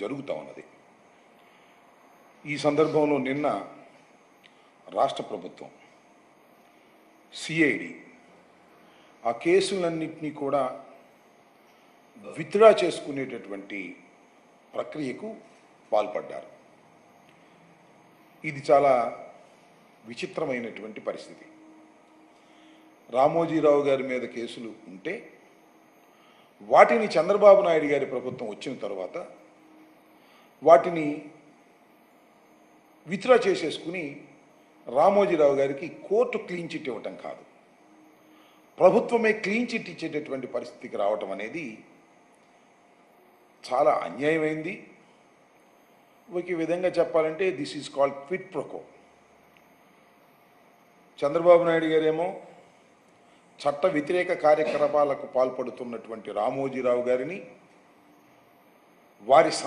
జరుగుతూ ఉన్నది. ఈ సందర్భంలో నిన్న రాష్ట్ర ప్రభుత్వం సిఐడి ఆ కేసులన్నింటినీ కూడా విత్డ్రా చేసుకునేటటువంటి ప్రక్రియకు పాల్పడ్డారు. ఇది చాలా విచిత్రమైనటువంటి పరిస్థితి. రామోజీరావు గారి మీద కేసులు ఉంటే వాటిని చంద్రబాబు నాయుడు గారి ప్రభుత్వం వచ్చిన తర్వాత వాటిని విత్డ్రా చేసేసుకుని రామోజీరావు గారికి కోర్టు క్లీన్ చిట్ ఇవ్వటం కాదు, ప్రభుత్వమే క్లీన్ చిట్ ఇచ్చేటటువంటి పరిస్థితికి రావటం అనేది చాలా అన్యాయమైంది. ఒక విధంగా చెప్పాలంటే this is called quit ప్రొకో. Chandrababu Naidu గారేమో చట్ట వ్యతిరేక కార్యకలాపాలకు పాల్పడుతున్నటువంటి రామోజీరావు గారిని వారి